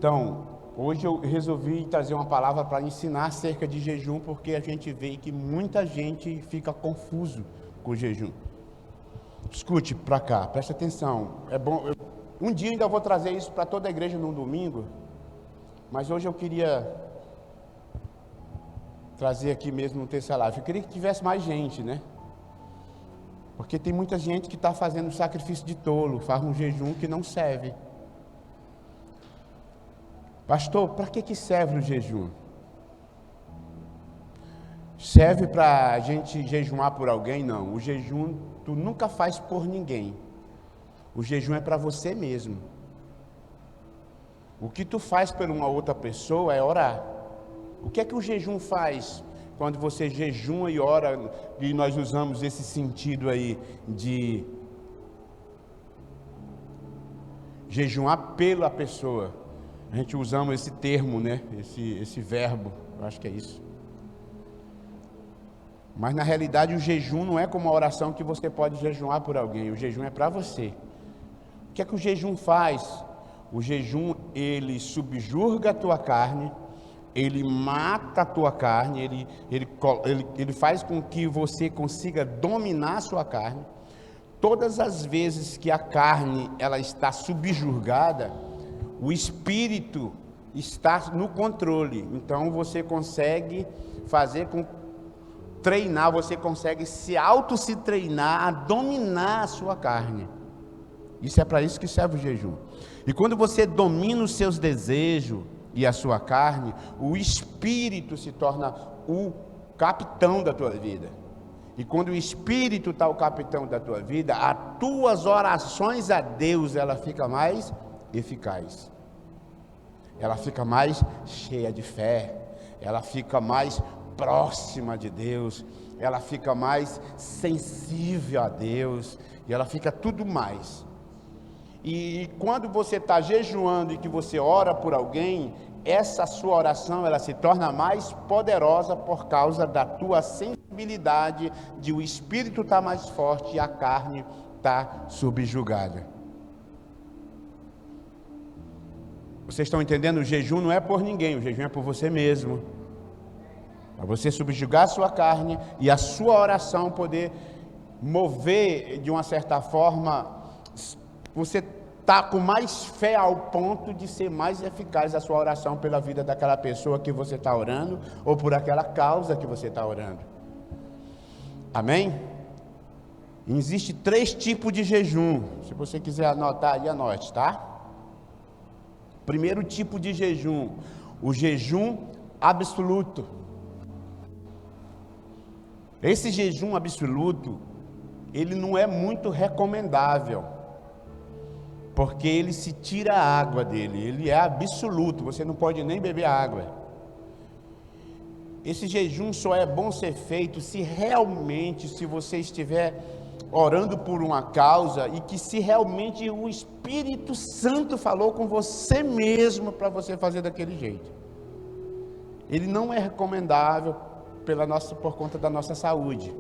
Então, hoje eu resolvi trazer uma palavra para ensinar acerca de jejum, porque a gente vê que muita gente fica confuso com o jejum. Escute para cá, preste atenção. É bom. Um dia ainda vou trazer isso para toda a igreja num domingo, mas hoje eu queria trazer aqui mesmo no terceira live. Eu queria que tivesse mais gente, né? Porque tem muita gente que está fazendo sacrifício de tolo, faz um jejum que não serve. Pastor, para que serve o jejum? Serve para a gente jejuar por alguém? Não. O jejum tu nunca faz por ninguém. O jejum é para você mesmo. O que tu faz por uma outra pessoa é orar. O que é que o jejum faz? Quando você jejuma e ora, e nós usamos esse sentido aí de jejuar pela pessoa. A gente usamos esse termo, né? Esse verbo, eu acho que é isso. Mas na realidade o jejum não é como uma oração que você pode jejuar por alguém. O jejum é para você. O que é que o jejum faz? O jejum, ele subjurga a tua carne, ele mata a tua carne, ele faz com que você consiga dominar a sua carne. Todas as vezes que a carne ela está subjurgada, o espírito está no controle. Então você consegue fazer com treinar, você consegue se treinar a dominar a sua carne. Isso é para isso que serve o jejum. E quando você domina os seus desejos e a sua carne, o espírito se torna o capitão da tua vida. E quando o espírito está o capitão da tua vida, as tuas orações a Deus, ela fica mais eficaz. Ela fica mais cheia de fé. Ela fica mais próxima de Deus. Ela fica mais sensível a Deus. E ela fica tudo mais. E quando você está jejuando e que você ora por alguém, essa sua oração ela se torna mais poderosa por causa da tua sensibilidade, de o espírito estar mais forte e a carne está subjugada. Vocês estão entendendo? O jejum não é por ninguém, o jejum é por você mesmo. Para você subjugar a sua carne e a sua oração poder mover de uma certa forma. Você está com mais fé ao ponto de ser mais eficaz a sua oração pela vida daquela pessoa que você está orando ou por aquela causa que você está orando. Amém? Existem 3 tipos de jejum. Se você quiser anotar aí, anote, tá? Primeiro tipo de jejum, o jejum absoluto. Esse jejum absoluto, ele não é muito recomendável. Porque ele se tira a água dele, ele é absoluto, você não pode nem beber água. Esse jejum só é bom ser feito se você estiver orando por uma causa e que se realmente o Espírito Santo falou com você mesmo para você fazer daquele jeito. Ele não é recomendável por conta da nossa saúde.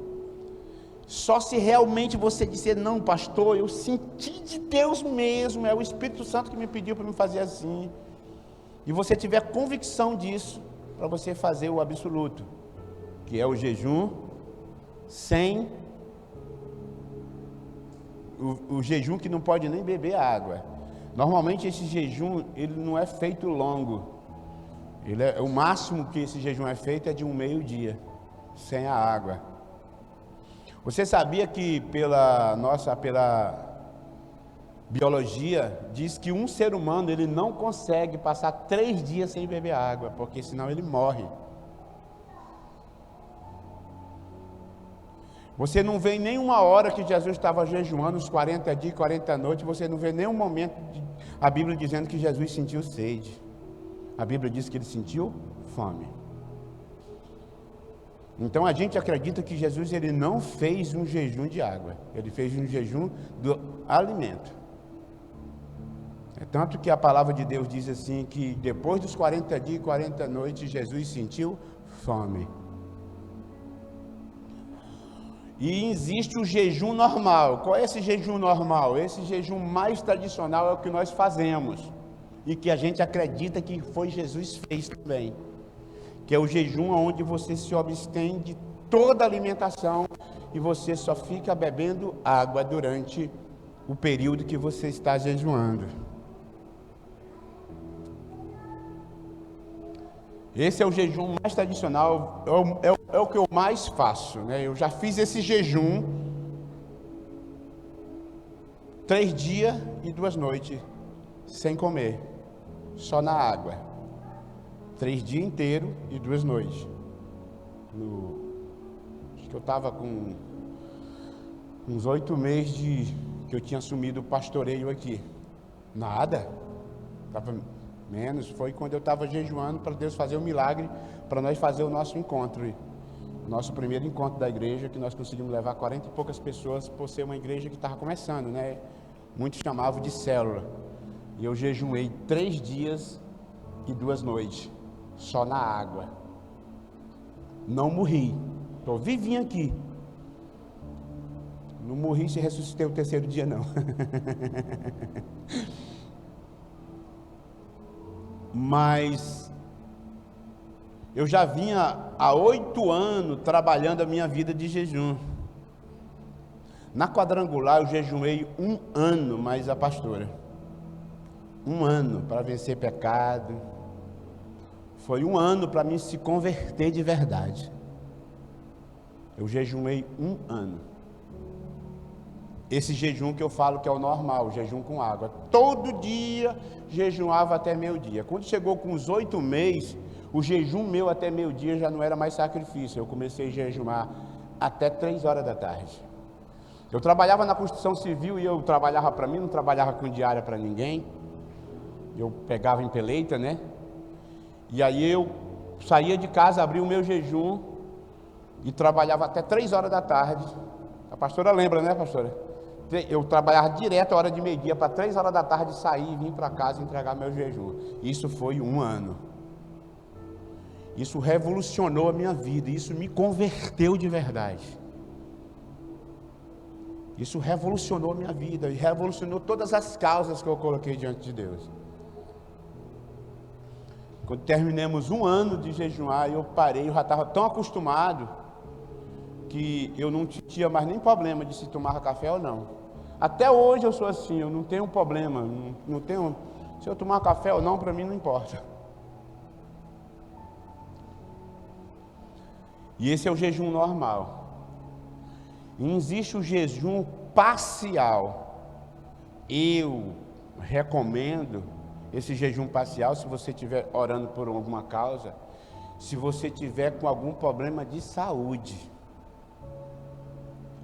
Só se realmente você disser, não pastor, eu senti de Deus mesmo, é o Espírito Santo que me pediu para me fazer assim, e você tiver convicção disso, para você fazer o absoluto, que é o jejum sem, o jejum que não pode nem beber água. Normalmente esse jejum, ele não é feito longo, o máximo que esse jejum é feito é de um meio-dia, sem a água. Você sabia que pela biologia, diz que um ser humano ele não consegue passar 3 dias sem beber água, porque senão ele morre. Você não vê em nenhuma hora que Jesus estava jejuando os 40 dias e 40 noites, você não vê nenhum momento a Bíblia dizendo que Jesus sentiu sede. A Bíblia diz que ele sentiu fome. Então a gente acredita que Jesus ele não fez um jejum de água, ele fez um jejum do alimento. É tanto que a palavra de Deus diz assim, que depois dos 40 dias e 40 noites, Jesus sentiu fome. E existe o jejum normal. Qual é esse jejum normal? Esse jejum mais tradicional é o que nós fazemos. e que a gente acredita que foi Jesus fez também, que é o jejum onde você se abstém de toda alimentação e você só fica bebendo água durante o período que você está jejuando. Esse é o jejum mais tradicional, é o que eu mais faço, né? Eu já fiz esse jejum 3 dias e 2 noites sem comer, só na água. 3 dias inteiros e 2 noites. Acho que eu estava com uns 8 meses que eu tinha assumido o pastoreio aqui. Nada. Estava menos. Foi quando eu estava jejuando para Deus fazer um milagre, para nós fazer o nosso encontro. Nosso primeiro encontro da igreja, que nós conseguimos levar 40 e poucas pessoas, por ser uma igreja que estava começando, né? Muitos chamavam de célula. E eu jejuei 3 dias e 2 noites, só na água. Não morri, estou vivinho aqui. Não morri se ressuscitei o 3º dia, não. Mas eu já vinha há 8 anos trabalhando a minha vida de jejum. Na quadrangular eu jejuei 1 ano mais a pastora. 1 ano para vencer pecado. Foi 1 ano para mim se converter de verdade. Eu jejuei 1 ano. Esse jejum que eu falo que é o normal, o jejum com água. Todo dia jejuava até meio-dia. Quando chegou com os 8 meses, o jejum meu até meio-dia já não era mais sacrifício. Eu comecei a jejuar até 3 horas da tarde. Eu trabalhava na construção civil e eu trabalhava para mim, não trabalhava com diária para ninguém. Eu pegava em peleita, né? E aí eu saía de casa, abria o meu jejum e trabalhava até 3 horas da tarde. A pastora lembra, né, pastora? Eu trabalhava direto a hora de meio-dia para 3 horas da tarde sair e vir para casa entregar meu jejum. Isso foi 1 ano. Isso revolucionou a minha vida, isso me converteu de verdade. Isso revolucionou a minha vida e revolucionou todas as causas que eu coloquei diante de Deus. Quando terminamos 1 ano de jejuar, eu parei, eu já estava tão acostumado que eu não tinha mais nem problema de se tomar café ou não. Até hoje eu sou assim, eu não tenho problema, não tenho, se eu tomar café ou não, para mim não importa. E esse é o jejum normal. E existe o jejum parcial. Eu recomendo esse jejum parcial se você estiver orando por alguma causa, se você tiver com algum problema de saúde.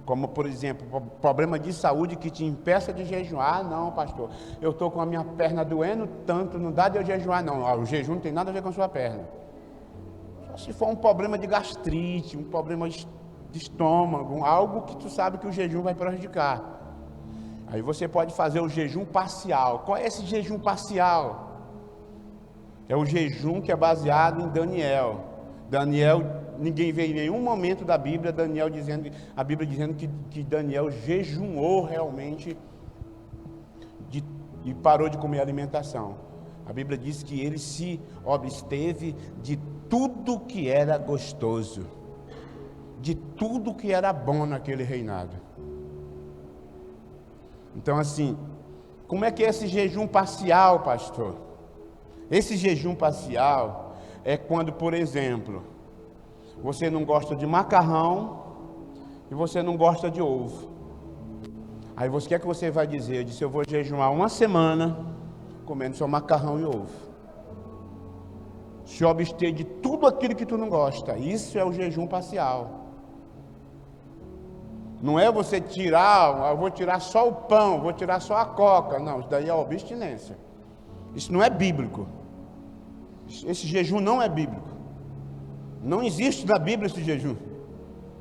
Como, por exemplo, problema de saúde que te impeça de jejuar. Ah, não, pastor, eu estou com a minha perna doendo tanto, não dá de eu jejuar, não. O jejum não tem nada a ver com a sua perna. Só se for um problema de gastrite, um problema de estômago, algo que tu sabe que o jejum vai prejudicar. Aí você pode fazer o jejum parcial. Qual é esse jejum parcial? É o jejum que é baseado em Daniel. Ninguém vê em nenhum momento da Bíblia a Bíblia dizendo que Daniel jejuou realmente e parou de comer alimentação. A Bíblia diz que ele se absteve de tudo que era gostoso, de tudo que era bom naquele reinado. Então, assim, como é que é esse jejum parcial, pastor? Esse jejum parcial é quando, por exemplo, você não gosta de macarrão e você não gosta de ovo. Aí o que é que você vai dizer? Eu disse, eu vou jejuar 1 semana comendo só macarrão e ovo. Se abster de tudo aquilo que tu não gosta. Isso é o jejum parcial. Não é você tirar, eu vou tirar só o pão, vou tirar só a coca. Não, isso daí é abstinência. Isso não é bíblico. Esse jejum não é bíblico. Não existe na Bíblia esse jejum.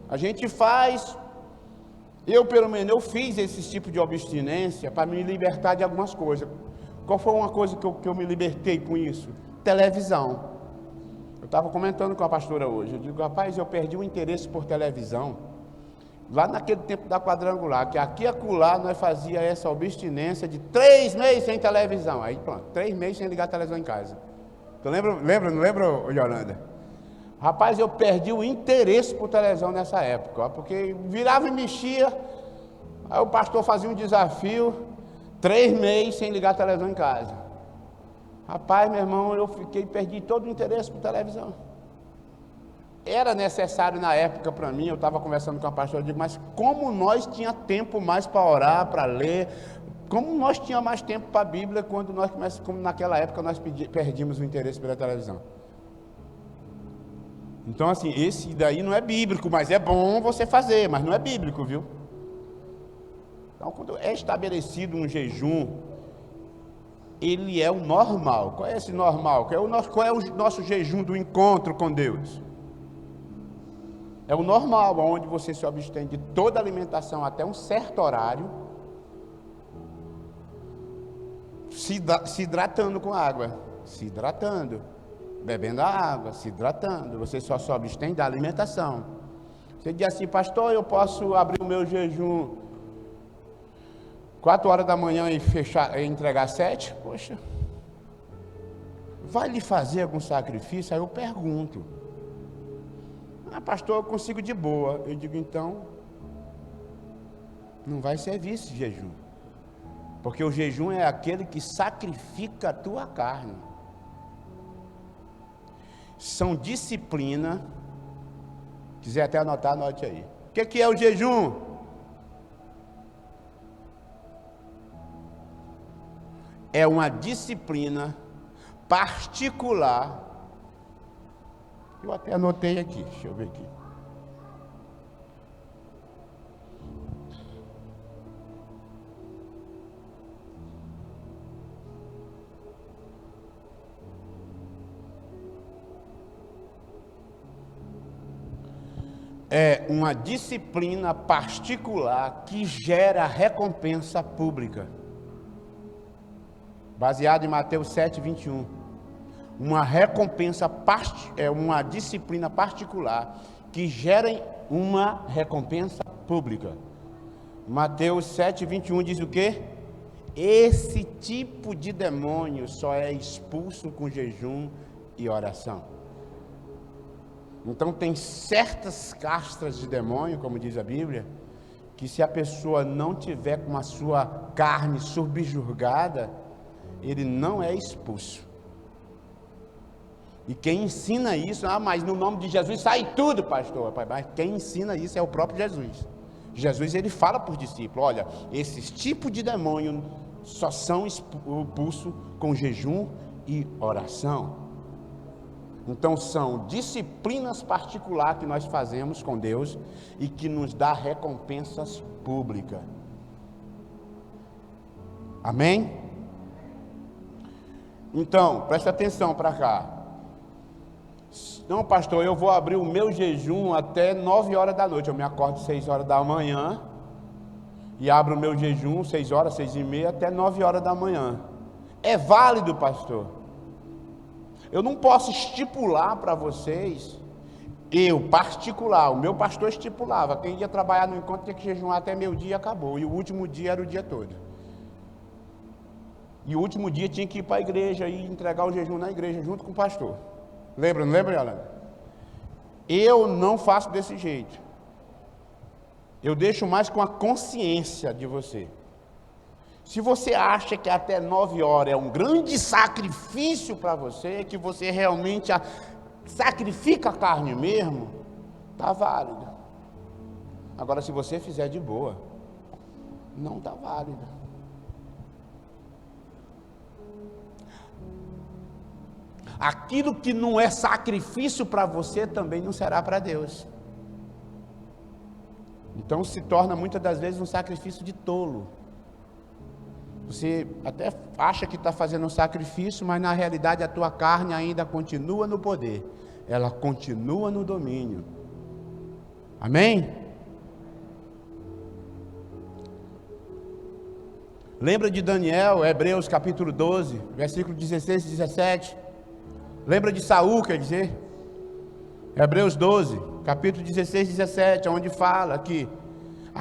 A gente faz, pelo menos eu fiz esse tipo de abstinência para me libertar de algumas coisas. Qual foi uma coisa que eu me libertei com isso? Televisão. Eu estava comentando com a pastora hoje, eu digo, rapaz, eu perdi o interesse por televisão. Lá naquele tempo da quadrangular, que aqui e acolá nós fazia essa abstinência de 3 meses sem televisão. Aí pronto, 3 meses sem ligar a televisão em casa. Tu lembra, não lembra, Yolanda? Rapaz, eu perdi o interesse por televisão nessa época, ó, porque virava e mexia, aí o pastor fazia um desafio, 3 meses sem ligar a televisão em casa. Rapaz, meu irmão, perdi todo o interesse por televisão. Era necessário na época para mim, eu estava conversando com a pastora, eu digo, mas como nós tinha tempo mais para orar, para ler, como nós tinha mais tempo para a Bíblia, como naquela época nós perdimos o interesse pela televisão. Então assim, esse daí não é bíblico, mas é bom você fazer, mas não é bíblico, viu? Então quando é estabelecido um jejum, ele é o normal. Qual é esse normal? Qual é o nosso jejum do encontro com Deus? É o normal, onde você se abstém de toda alimentação até um certo horário, se hidratando com água, bebendo a água, se hidratando. Você só se abstém da alimentação. Você diz assim, pastor, eu posso abrir o meu jejum 4 horas da manhã e entregar 7? Poxa, vai lhe fazer algum sacrifício? Aí eu pergunto. Ah, pastor, eu consigo de boa. Eu digo, então, não vai servir esse jejum. Porque o jejum é aquele que sacrifica a tua carne. São disciplina. Quiser até anotar, anote aí. O que é o jejum? É uma disciplina particular. Eu até anotei aqui, deixa eu ver aqui. É uma disciplina particular que gera recompensa pública. Baseado em Mateus 7, 21. Uma recompensa, uma disciplina particular que gera uma recompensa pública. Mateus 7, 21 diz o quê? Esse tipo de demônio só é expulso com jejum e oração. Então tem certas castas de demônio, como diz a Bíblia, que se a pessoa não tiver com a sua carne subjugada, ele não é expulso. E quem ensina isso, mas no nome de Jesus sai tudo, pastor. Mas quem ensina isso é o próprio Jesus. Jesus, ele fala para os discípulos, olha, esses tipos de demônio só são expulsos com jejum e oração. Então são disciplinas particulares que nós fazemos com Deus e que nos dá recompensas públicas. Amém? Então, presta atenção para cá. Não, pastor, eu vou abrir o meu jejum até 9 horas da noite. Eu me acordo 6 horas da manhã e abro o meu jejum 6 horas, 6 e meia, até 9 horas da manhã. É válido, pastor? Eu não posso estipular para vocês, o meu pastor estipulava, quem ia trabalhar no encontro tinha que jejuar até meio-dia e acabou, e o último dia era o dia todo. E o último dia tinha que ir para a igreja e entregar o jejum na igreja junto com o pastor. Lembra, não lembra, Yolanda? Eu não faço desse jeito. Eu deixo mais com a consciência de você. Se você acha que até 9 horas é um grande sacrifício para você, que você realmente sacrifica a carne mesmo, está válido. Agora, se você fizer de boa, não está válido. Aquilo que não é sacrifício para você também não será para Deus. Então se torna muitas das vezes um sacrifício de tolo. Você até acha que está fazendo um sacrifício, mas na realidade a tua carne ainda continua no poder. Ela continua no domínio. Amém? Lembra de Daniel, Hebreus capítulo 12, versículo 16 e 17. Lembra de Saul, quer dizer? Hebreus 12, capítulo 16 e 17, onde fala que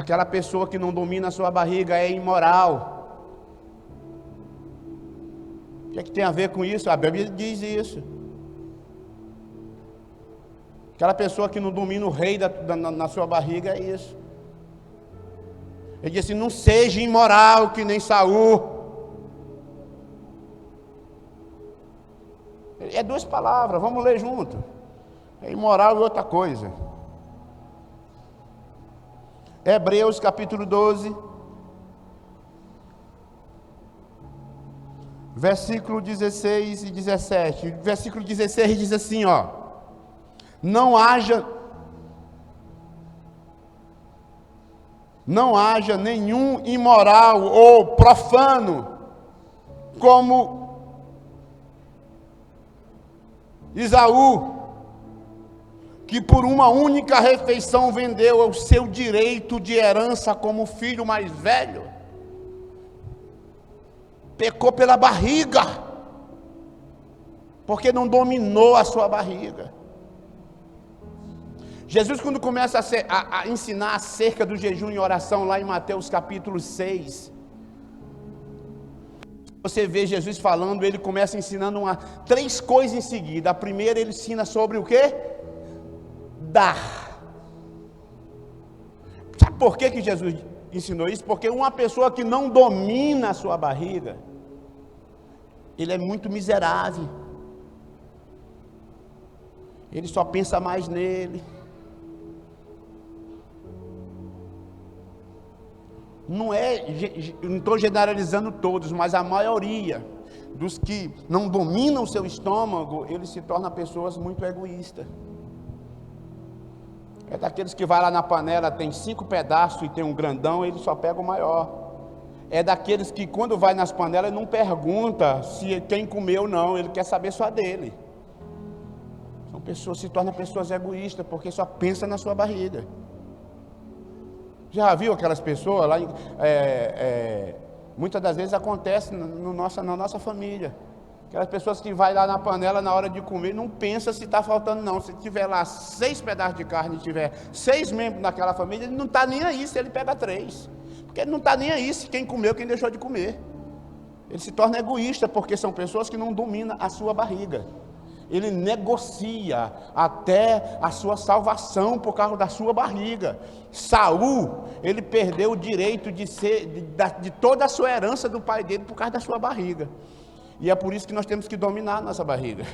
Aquela pessoa que não domina a sua barriga é imoral. O que é que tem a ver com isso? A Bíblia diz isso. Aquela pessoa que não domina o rei na sua barriga é isso. Ele disse: não seja imoral que nem Saul. É duas palavras, vamos ler junto. É imoral e outra coisa. Hebreus capítulo 12, versículo 16 e 17. Versículo 16 diz assim, ó: não haja nenhum imoral ou profano como Esaú, que por uma única refeição vendeu o seu direito de herança como filho mais velho. Pecou pela barriga, porque não dominou a sua barriga. Jesus, quando começa a ensinar acerca do jejum e oração, lá em Mateus capítulo 6, você vê Jesus falando, ele começa ensinando três coisas em seguida. A primeira, ele ensina sobre o quê? Dar. Sabe por que Jesus ensinou isso? Porque uma pessoa que não domina a sua barriga, ele é muito miserável. Ele só pensa mais nele. Não estou generalizando todos, mas a maioria dos que não dominam o seu estômago, eles se tornam pessoas muito egoístas. É daqueles que vai lá na panela, tem 5 pedaços e tem um grandão, ele só pega o maior. É daqueles que quando vai nas panelas não pergunta se quem comeu ou não, ele quer saber só dele. São pessoas, se tornam pessoas egoístas, porque só pensa na sua barriga. Já viu aquelas pessoas lá? Muitas das vezes acontece na nossa família. Aquelas pessoas que vai lá na panela na hora de comer, não pensa se está faltando não. Se tiver lá 6 pedaços de carne, tiver 6 membros naquela família, ele não está nem aí se ele pega 3. Porque ele não está nem aí se quem comeu, quem deixou de comer. Ele se torna egoísta, porque são pessoas que não dominam a sua barriga. Ele negocia até a sua salvação por causa da sua barriga. Saul, ele perdeu o direito de toda a sua herança do pai dele por causa da sua barriga. E é por isso que nós temos que dominar a nossa barriga.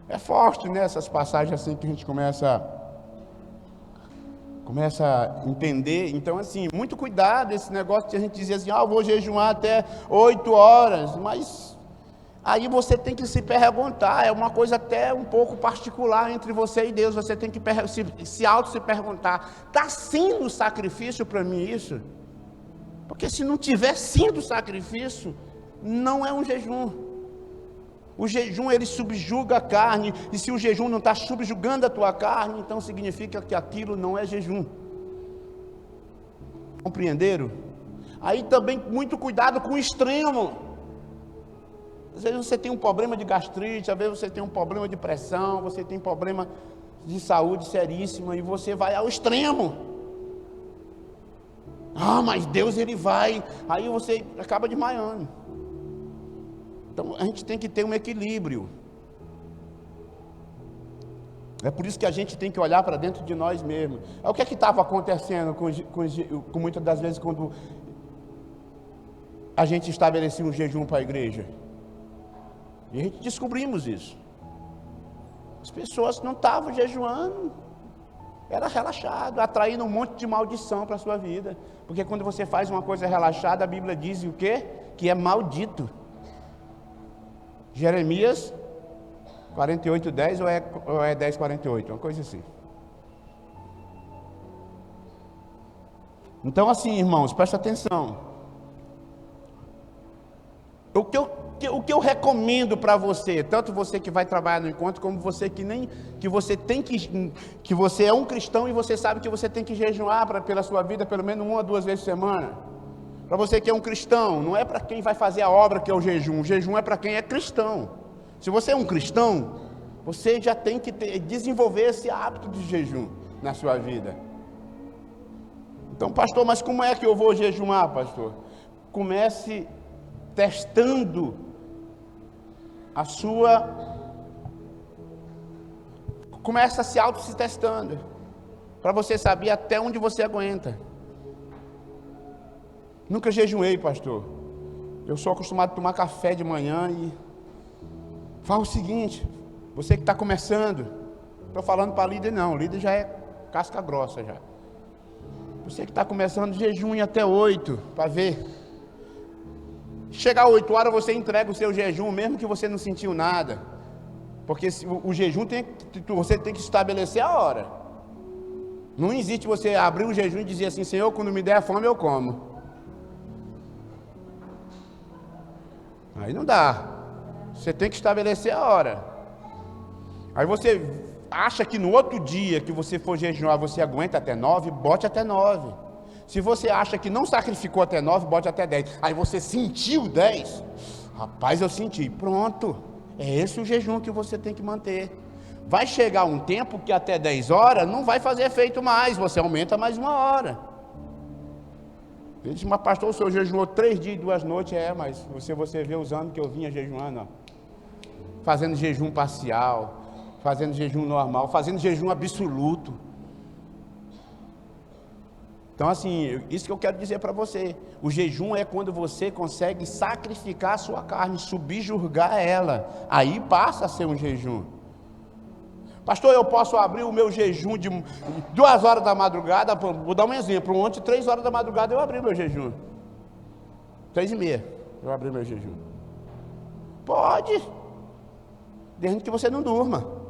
É forte, né, essas passagens assim que a gente começa a entender. Então, assim, muito cuidado esse negócio de a gente dizer assim: eu vou jejuar até 8 horas, mas aí você tem que se perguntar, é uma coisa até um pouco particular entre você e Deus. Você tem que se perguntar: está sendo sacrifício para mim isso? Porque se não tiver sido sacrifício, não é um jejum. O jejum, ele subjuga a carne, e se o jejum não está subjugando a tua carne, então significa que aquilo não é jejum. Compreenderam? Aí também muito cuidado com o extremo. Às vezes você tem um problema de gastrite, às vezes você tem um problema de pressão, você tem problema de saúde seríssima, e você vai ao extremo. Mas Deus, ele vai, aí você acaba desmaiando. Então a gente tem que ter um equilíbrio. É por isso que a gente tem que olhar para dentro de nós mesmos. O que é que estava acontecendo com muitas das vezes quando a gente estabelecia um jejum para a igreja? E a gente descobrimos isso. As pessoas não estavam jejuando, era relaxado, atraindo um monte de maldição para a sua vida. Porque quando você faz uma coisa relaxada, a Bíblia diz o quê? Que é maldito. Jeremias 48:10 ou é 10:48, uma coisa assim. Então, assim, irmãos, presta atenção. O que eu recomendo para você, tanto você que vai trabalhar no encontro, como você que você é um cristão e você sabe que você tem que jejuar pela sua vida pelo menos 1 ou 2 vezes por semana. Para você que é um cristão, não é para quem vai fazer a obra que é o jejum é para quem é cristão. Se você é um cristão, você já tem que desenvolver esse hábito de jejum na sua vida. Então, pastor, mas como é que eu vou jejuar, pastor? Comece testando a sua... Começa se testando, para você saber até onde você aguenta. Nunca jejuei, pastor. Eu sou acostumado a tomar café de manhã e... Fala o seguinte, você que está começando, estou falando para líder não, líder já é casca grossa já. Você que está começando, jejum até 8, para ver. Chegar a 8 horas, você entrega o seu jejum, mesmo que você não sentiu nada. Porque o jejum, você tem que estabelecer a hora. Não existe você abrir um jejum e dizer assim, Senhor, quando me der a fome eu como. Aí não dá. Você tem que estabelecer a hora. Aí você acha que no outro dia que você for jejuar, você aguenta até 9, bote até 9. Se você acha que não sacrificou até 9, bote até 10. Aí você sentiu 10. Rapaz, eu senti. Pronto. É esse o jejum que você tem que manter. Vai chegar um tempo que até 10 horas não vai fazer efeito mais. Você aumenta mais 1 hora. Ele disse, mas pastor, o senhor jejuou 3 dias e 2 noites. Mas você vê os anos que eu vinha jejuando, ó. Fazendo jejum parcial, fazendo jejum normal, fazendo jejum absoluto. Então assim, isso que eu quero dizer para você. O jejum é quando você consegue sacrificar a sua carne, subjurgar ela. Aí passa a ser um jejum. Pastor, eu posso abrir o meu jejum de 2 horas da madrugada, vou dar um exemplo, ontem 3 horas da madrugada eu abri meu jejum. 3h30 eu abri meu jejum. Pode, desde que você não durma.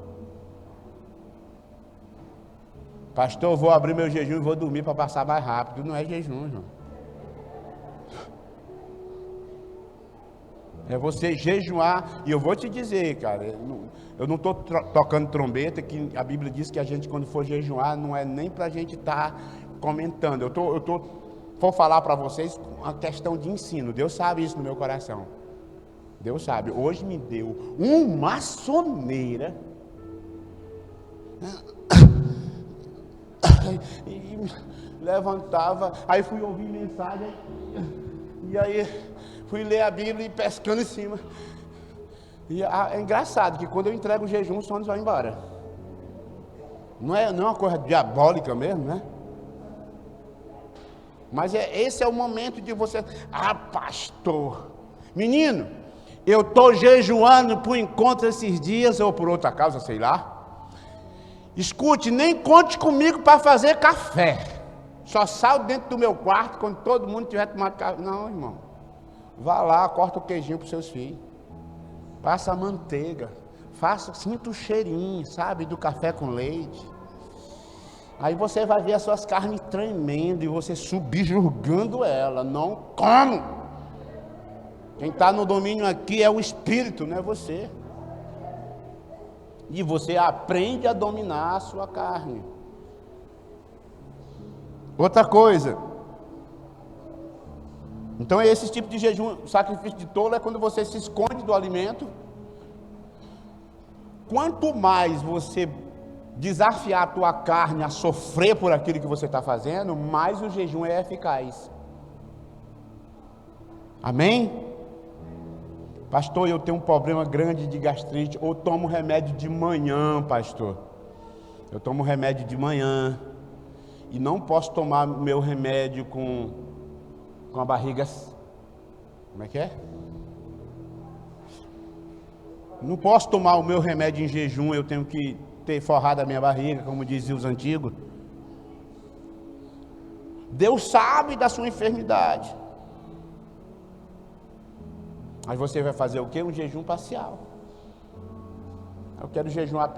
Pastor, eu vou abrir meu jejum e vou dormir para passar mais rápido. Não é jejum, irmão. É você jejuar. E eu vou te dizer, cara, eu não estou tocando trombeta, que a Bíblia diz que a gente, quando for jejuar, não é nem para a gente estar comentando. Vou falar para vocês uma questão de ensino. Deus sabe isso no meu coração. Deus sabe. Hoje me deu uma soneira. E levantava, aí fui ouvir mensagem, e aí fui ler a Bíblia e pescando em cima. E é engraçado que quando eu entrego o jejum, o sono vai embora. Não é uma coisa diabólica mesmo, né? Mas esse é o momento de você... Ah, pastor, menino, eu estou jejuando por encontro esses dias, ou por outra causa, sei lá. Escute, nem conte comigo para fazer café. Só saio dentro do meu quarto quando todo mundo tiver tomado café. Não, irmão. Vá lá, corta o queijinho para os seus filhos. Passa a manteiga. Sinta o cheirinho, sabe, do café com leite. Aí você vai ver as suas carnes tremendo e você subjugando ela. Não como. Quem está no domínio aqui é o Espírito, não é você. E você aprende a dominar a sua carne. Outra coisa. Então esse tipo de jejum, sacrifício de tolo, é quando você se esconde do alimento. Quanto mais você desafiar a tua carne a sofrer por aquilo que você está fazendo, mais o jejum é eficaz. Amém? Pastor, eu tenho um problema grande de gastrite, ou tomo remédio de manhã, pastor. Eu tomo remédio de manhã, e não posso tomar meu remédio com a barriga... Como é que é? Não posso tomar o meu remédio em jejum, eu tenho que ter forrado a minha barriga, como diziam os antigos. Deus sabe da sua enfermidade. Aí você vai fazer o quê? Um jejum parcial. Eu quero jejuar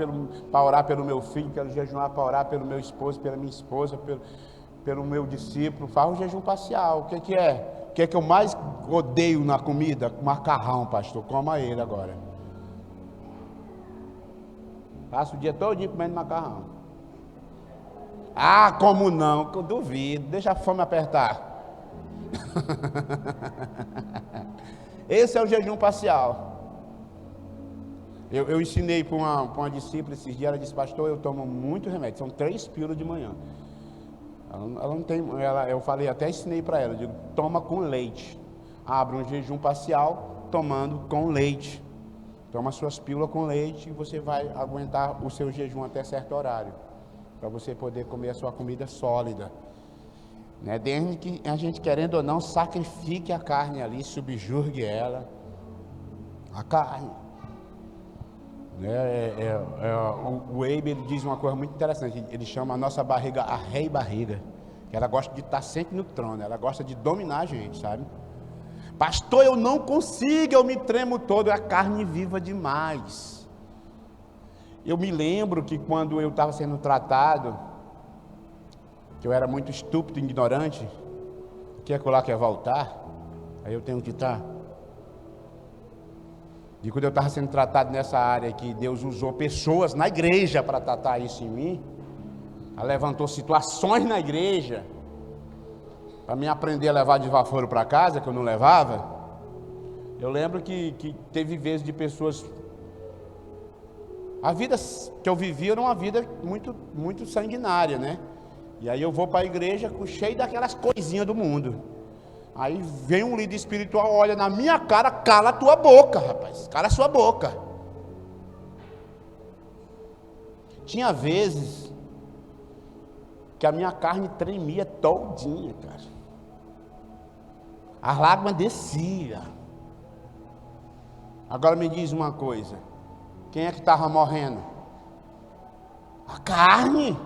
para orar pelo meu filho, quero jejuar para orar pelo meu esposo, pela minha esposa, pelo meu discípulo. Faz um jejum parcial. O que é? O que é que eu mais odeio na comida? Macarrão, pastor. Coma ele agora. Passo o dia todo comendo macarrão. Ah, como não? Eu duvido. Deixa a fome apertar. Esse é o jejum parcial. Eu ensinei para uma discípula esses dias, ela disse, pastor, eu tomo muito remédio, são 3 pílulas de manhã. Ela não tem, eu falei, até ensinei para ela, eu digo, toma com leite. Abre um jejum parcial, tomando com leite. Toma suas pílulas com leite e você vai aguentar o seu jejum até certo horário, para você poder comer a sua comida sólida. Né? Desde que a gente, querendo ou não, sacrifique a carne ali, subjurgue ela, a carne. O Weibe, ele diz uma coisa muito interessante, ele chama a nossa barriga a rei barriga, que ela gosta de estar sempre no trono, ela gosta de dominar a gente, sabe? Pastor, eu não consigo, eu me tremo todo, é a carne viva demais. Eu me lembro que quando eu estava sendo tratado, que eu era muito estúpido, ignorante, que acolá quer voltar, aí eu tenho que estar. E quando eu estava sendo tratado nessa área que Deus usou pessoas na igreja para tratar isso em mim, ela levantou situações na igreja, para mim aprender a levar desaforo para casa, que eu não levava. Eu lembro que teve vezes de pessoas... A vida que eu vivi era uma vida muito, muito sanguinária, né? E aí eu vou para a igreja cheio daquelas coisinhas do mundo. Aí vem um líder espiritual, olha na minha cara, cala a tua boca, rapaz, cala a sua boca. Tinha vezes que a minha carne tremia todinha, cara. As lágrimas desciam. Agora me diz uma coisa, quem é que estava morrendo? A carne.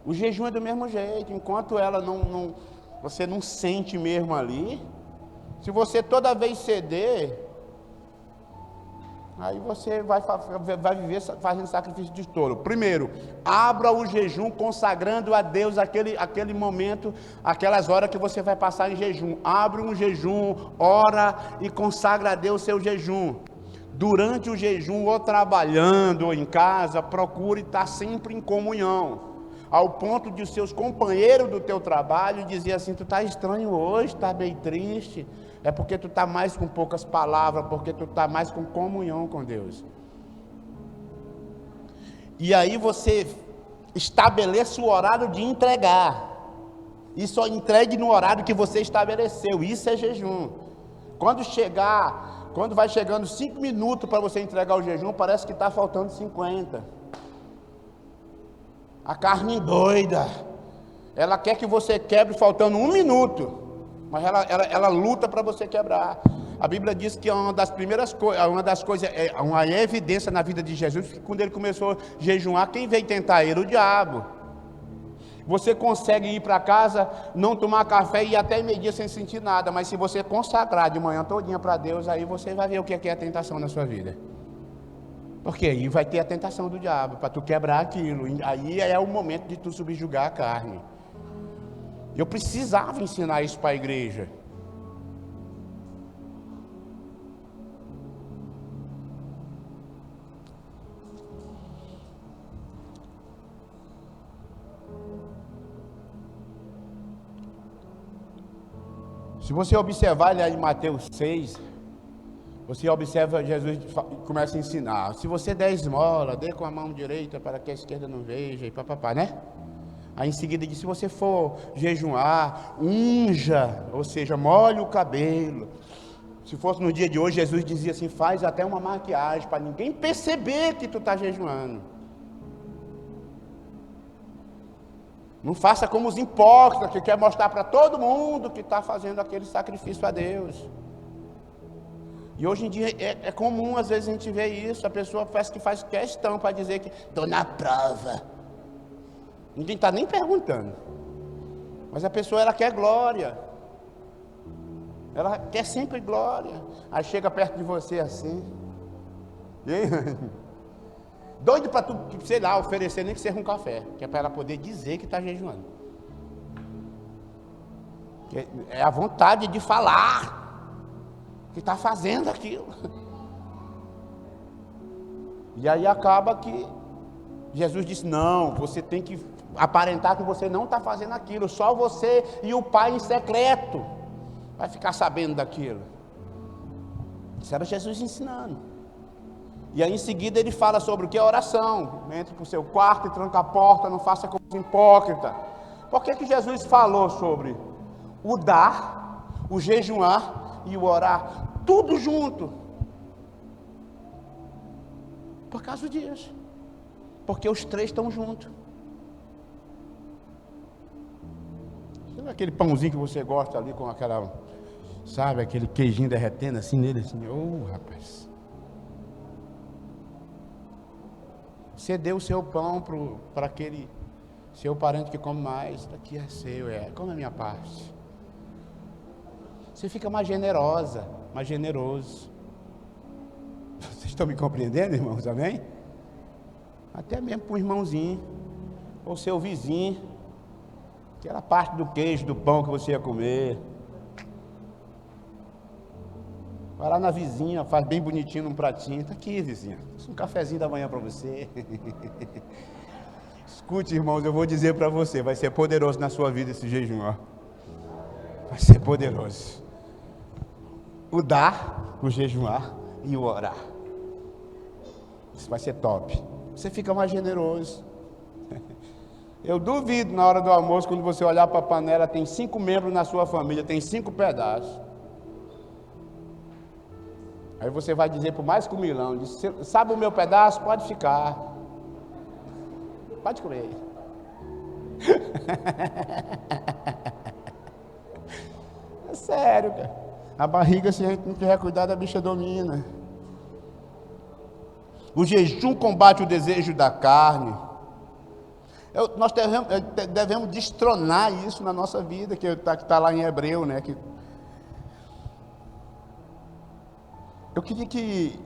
O jejum é do mesmo jeito, enquanto ela você não sente mesmo ali, se você toda vez ceder, aí você vai viver fazendo sacrifício de touro. Primeiro, abra o jejum consagrando a Deus aquele momento, aquelas horas que você vai passar em jejum. Abre um jejum, ora e consagra a Deus seu jejum. Durante o jejum, ou trabalhando, ou em casa, procure estar sempre em comunhão. Ao ponto de os seus companheiros do teu trabalho dizer assim, tu está estranho hoje, está bem triste. É porque tu está mais com poucas palavras, porque tu está mais com comunhão com Deus. E aí você estabeleça o horário de entregar. E só entregue no horário que você estabeleceu. Isso é jejum. Quando vai chegando 5 minutos para você entregar o jejum, parece que está faltando 50. A carne doida. Ela quer que você quebre faltando 1 minuto. Mas ela luta para você quebrar. A Bíblia diz que uma das primeiras coisas, uma evidência na vida de Jesus, que quando ele começou a jejuar, quem veio tentar ele? O diabo. Você consegue ir para casa, não tomar café e ir até meio-dia sem sentir nada, mas se você consagrar de manhã todinha para Deus, aí você vai ver o que é a tentação na sua vida. Porque aí vai ter a tentação do diabo, para tu quebrar aquilo. Aí é o momento de tu subjugar a carne. Eu precisava ensinar isso para a igreja. Se você observar ali em Mateus 6, você observa Jesus começa a ensinar. Se você der esmola, dê com a mão direita para que a esquerda não veja, e papapá, né? Aí em seguida diz, se você for jejuar, unja, ou seja, molhe o cabelo. Se fosse no dia de hoje, Jesus dizia assim, faz até uma maquiagem, para ninguém perceber que tu está jejuando. Não faça como os hipócritas, que quer mostrar para todo mundo que está fazendo aquele sacrifício a Deus. E hoje em dia é comum, às vezes a gente vê isso, a pessoa parece que faz questão para dizer que estou na prova. Ninguém está nem perguntando. Mas a pessoa, ela quer glória. Ela quer sempre glória. Aí chega perto de você assim. E aí? Doido para tu, sei lá, oferecer nem que seja um café. Que é para ela poder dizer que está jejuando. É a vontade de falar que está fazendo aquilo. E aí acaba que Jesus disse, não, você tem que aparentar que você não está fazendo aquilo, só você e o Pai em secreto vai ficar sabendo daquilo. Isso era Jesus ensinando. E aí em seguida ele fala sobre o que é oração. Entre para o seu quarto e tranca a porta, não faça como os hipócritas. Por que Jesus falou sobre o dar, o jejuar e o orar? Tudo junto. Por causa disso. Porque os três estão juntos. Aquele pãozinho que você gosta ali com aquela, sabe, aquele queijinho derretendo assim nele, assim, rapaz. Você deu o seu pão para aquele seu parente que come mais, daqui é seu, come a minha parte. Você fica mais generosa, mais generoso. Vocês estão me compreendendo, irmãos, amém? Até mesmo para o irmãozinho, ou seu vizinho, aquela parte do queijo, do pão que você ia comer. Vai lá na vizinha, faz bem bonitinho num pratinho. Está aqui, vizinha, um cafezinho da manhã para você. Escute, irmãos, eu vou dizer para você, vai ser poderoso na sua vida esse jejum, ó. Vai ser poderoso. O dar, o jejuar e o orar. Isso vai ser top. Você fica mais generoso. Eu duvido na hora do almoço, quando você olhar para a panela, tem 5 membros na sua família, tem 5 pedaços. Aí você vai dizer para o mais comilão, diz, sabe o meu pedaço? Pode ficar. Pode comer. É sério, cara. A barriga, se a gente não tiver cuidado, a bicha domina. O jejum combate o desejo da carne. Nós devemos destronar isso na nossa vida, que está lá em Hebreu, né? Eu queria que...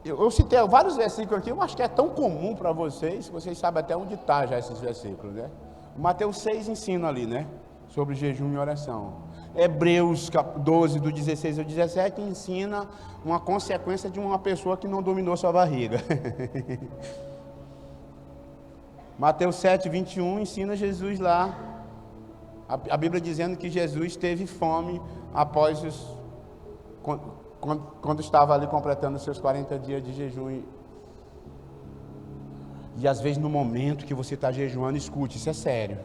Eu citei vários versículos aqui, eu acho que é tão comum para vocês sabem até onde está já esses versículos, né? O Mateus 6 ensina ali, né? Sobre jejum e oração. Hebreus 12, do 16 ao 17, ensina uma consequência de uma pessoa que não dominou sua barriga. Mateus 7, 21 ensina Jesus lá, a Bíblia dizendo que Jesus teve fome após quando estava ali completando os seus 40 dias de jejum. E às vezes no momento que você está jejuando, escute, isso é sério.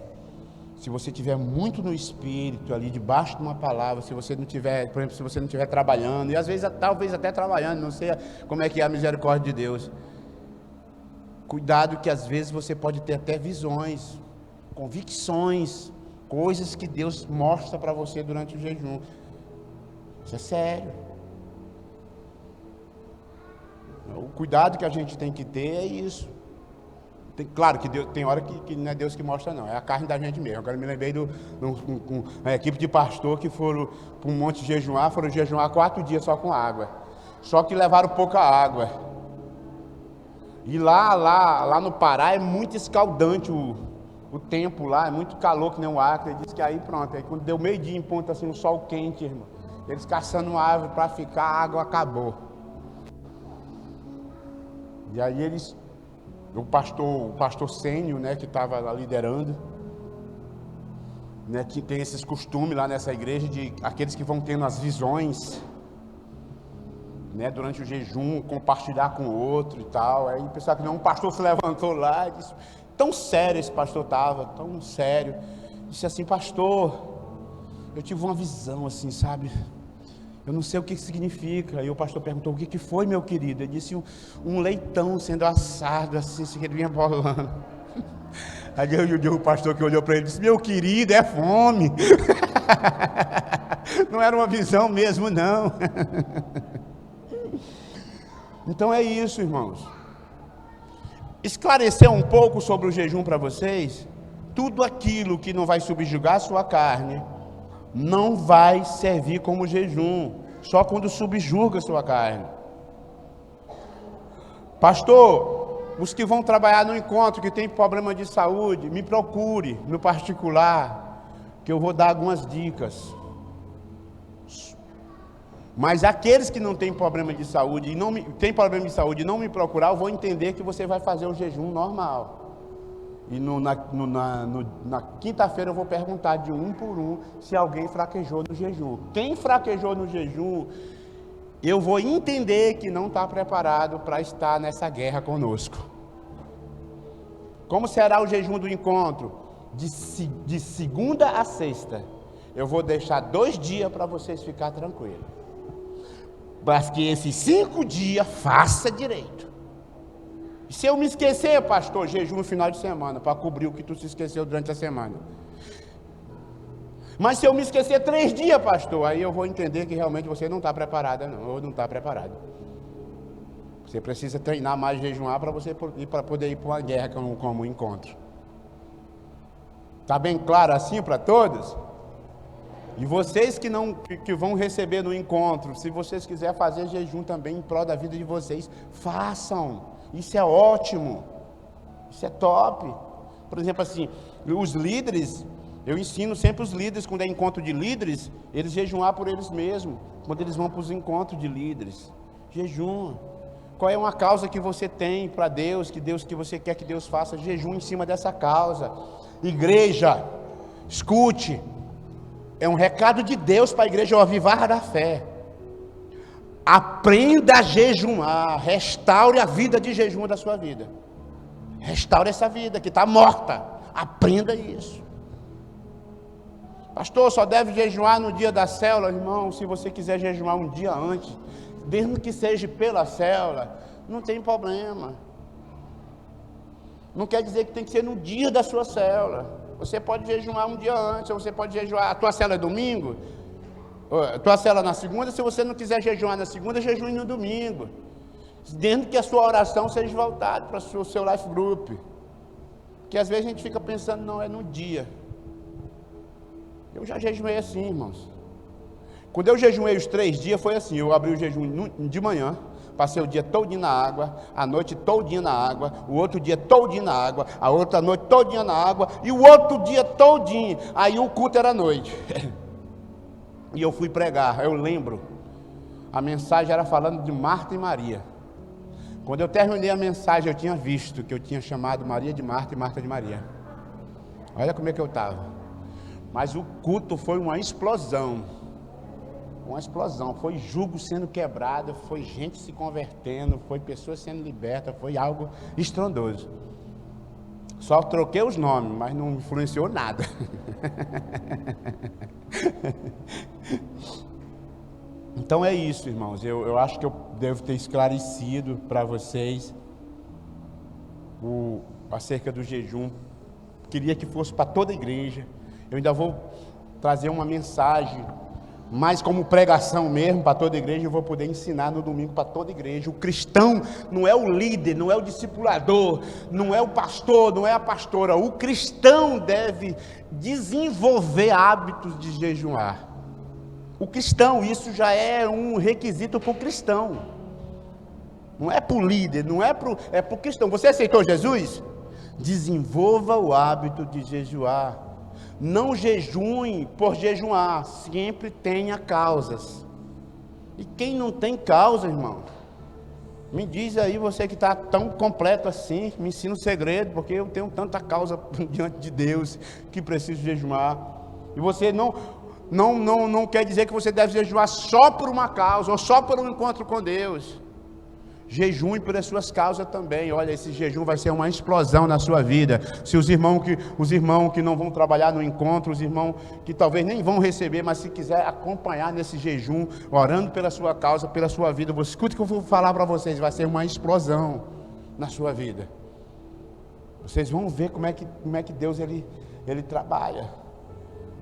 Se você estiver muito no Espírito, ali debaixo de uma palavra, se você não tiver, por exemplo, se você não estiver trabalhando, e às vezes, talvez até trabalhando, não sei como é que é a misericórdia de Deus. Cuidado que às vezes você pode ter até visões, convicções, coisas que Deus mostra para você durante o jejum. Isso é sério. O cuidado que a gente tem que ter é isso. Claro que Deus, tem hora que não é Deus que mostra, não, é a carne da gente mesmo. Agora me lembrei de uma equipe de pastor que foram para um monte jejuar, foram jejuar 4 dias só com água. Só que levaram pouca água. E lá no Pará é muito escaldante o tempo lá, é muito calor que nem o Acre. Ele disse que aí pronto, aí quando deu meio-dia em ponto assim, um sol quente, irmão, eles caçando uma árvore para ficar, a água acabou. E aí o pastor Sênio, né, que estava lá liderando, né, que tem esses costumes lá nessa igreja, de aqueles que vão tendo as visões, né, durante o jejum, compartilhar com o outro e tal. Aí o pessoal que não, um pastor se levantou lá e disse, tão sério esse pastor estava, tão sério, disse assim, pastor, eu tive uma visão assim, sabe, eu não sei o que significa. Aí o pastor perguntou, o que foi, meu querido? Ele disse, um leitão sendo assado, assim, que ele vinha bolando. Aí o pastor que olhou para ele disse, meu querido, é fome. Não era uma visão mesmo, não. Então é isso, irmãos. Esclarecer um pouco sobre o jejum para vocês. Tudo aquilo que não vai subjugar a sua carne não vai servir como jejum, só quando subjuga a sua carne. Pastor, os que vão trabalhar no encontro, que tem problema de saúde, me procure no particular, que eu vou dar algumas dicas. Mas aqueles que não têm problema de saúde e não me procurar, eu vou entender que você vai fazer o jejum normal. E na quinta-feira eu vou perguntar de um por um se alguém fraquejou no jejum. Quem fraquejou no jejum, eu vou entender que não está preparado para estar nessa guerra conosco. Como será o jejum do encontro? De segunda a sexta. Eu vou deixar 2 dias para vocês ficarem tranquilos. Mas que esses 5 dias faça direito. E se eu me esquecer, pastor, jejum no final de semana, para cobrir o que tu se esqueceu durante a semana. Mas se eu me esquecer 3 dias, pastor, aí eu vou entender que realmente você não está preparada, não, ou não está preparado. Você precisa treinar mais, jejuar, para você poder ir para uma guerra como um encontro. Está bem claro assim para todos? E vocês que vão receber no encontro, se vocês quiserem fazer jejum também em prol da vida de vocês, façam. Isso é ótimo. Isso é top. Por exemplo, assim, os líderes, eu ensino sempre os líderes, quando é encontro de líderes, eles jejuar por eles mesmos. Quando eles vão para os encontros de líderes, jejum. Qual é uma causa que você tem para Deus, que você quer que Deus faça? Jejum em cima dessa causa. Igreja, escute. É um recado de Deus para a igreja, o avivar da fé. Aprenda a jejuar, restaure a vida de jejum da sua vida. Restaure essa vida que está morta. Aprenda isso. Pastor, só deve jejuar no dia da célula? Irmão, se você quiser jejuar um dia antes, mesmo que seja pela célula, não tem problema. Não quer dizer que tem que ser no dia da sua célula. Você pode jejuar um dia antes, ou você pode jejuar. A tua célula é domingo? A tua célula na segunda? Se você não quiser jejuar na segunda, jejue no domingo. Dentro que a sua oração seja voltada para o seu life group. Porque às vezes a gente fica pensando, não, é no dia. Eu já jejuei assim, irmãos. Quando eu jejuei os 3 dias, foi assim, eu abri o jejum de manhã, passei o dia todinho na água, a noite todinha na água, o outro dia todinho na água, a outra noite todinha na água, e o outro dia todinho, aí o culto era à noite. E eu fui pregar, eu lembro, a mensagem era falando de Marta e Maria. Quando eu terminei a mensagem, eu tinha visto que eu tinha chamado Maria de Marta e Marta de Maria. Olha como é que eu estava. Mas o culto foi uma explosão, foi jugo sendo quebrado, foi gente se convertendo, foi pessoas sendo libertas, foi algo estrondoso. Só troquei os nomes, mas não influenciou nada. Então é isso, irmãos, eu acho que eu devo ter esclarecido para vocês acerca do jejum. Queria que fosse para toda a igreja. Eu ainda vou trazer uma mensagem, mas como pregação mesmo, para toda a igreja, eu vou poder ensinar no domingo para toda a igreja. O cristão não é o líder, não é o discipulador, não é o pastor, não é a pastora. O cristão deve desenvolver hábitos de jejuar. O cristão, isso já é um requisito para o cristão. Não é para o líder, é para o cristão. Você aceitou Jesus? Desenvolva o hábito de jejuar. Não jejue por jejuar, sempre tenha causas. E quem não tem causa, irmão, me diz aí, você que está tão completo assim, me ensina o segredo, porque eu tenho tanta causa diante de Deus que preciso jejuar. E você não quer dizer que você deve jejuar só por uma causa, ou só por um encontro com Deus. Jejum por as suas causas também. Olha, esse jejum vai ser uma explosão na sua vida. Se os irmãos que não vão trabalhar no encontro, os irmãos que talvez nem vão receber, mas se quiser acompanhar nesse jejum, orando pela sua causa, pela sua vida, escute o que eu vou falar para vocês, vai ser uma explosão na sua vida. Vocês vão ver como é que Deus ele trabalha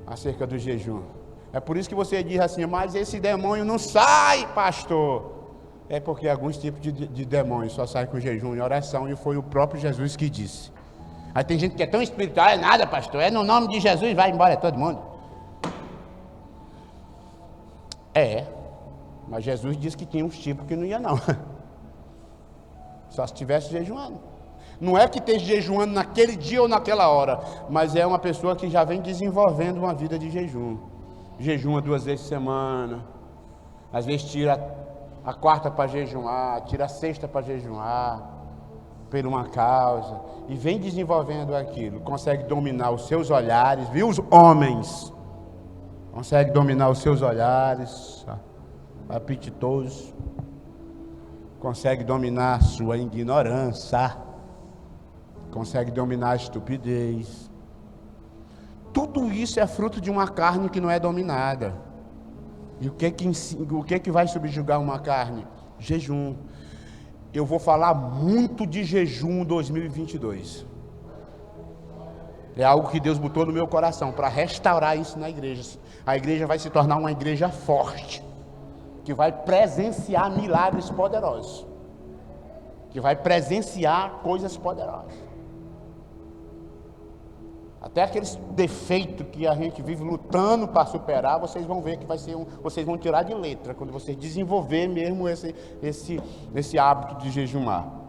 acerca do jejum. É por isso que você diz assim, mas esse demônio não sai, pastor. É porque alguns tipos de demônios só saem com jejum e oração, e foi o próprio Jesus que disse. Aí tem gente que é tão espiritual, é nada, pastor, é no nome de Jesus, vai embora todo mundo. Mas Jesus disse que tinha uns tipos que não ia não. Só se estivesse jejuando. Não é que esteja jejuando naquele dia ou naquela hora, mas é uma pessoa que já vem desenvolvendo uma vida de jejum. Jejuma 2 vezes por semana, às vezes tira a quarta para jejuar, tira a sexta para jejuar, por uma causa, e vem desenvolvendo aquilo, consegue dominar os seus olhares, viu os homens? Consegue dominar os seus olhares, apetitoso, consegue dominar sua ignorância, consegue dominar a estupidez. Tudo isso é fruto de uma carne que não é dominada. E o que vai subjugar uma carne? Jejum. Eu vou falar muito de jejum 2022. É algo que Deus botou no meu coração para restaurar isso na igreja. A igreja vai se tornar uma igreja forte, que vai presenciar milagres poderosos, que vai presenciar coisas poderosas. Até aqueles defeitos que a gente vive lutando para superar, vocês vão ver que vocês vão tirar de letra quando vocês desenvolver mesmo esse hábito de jejumar.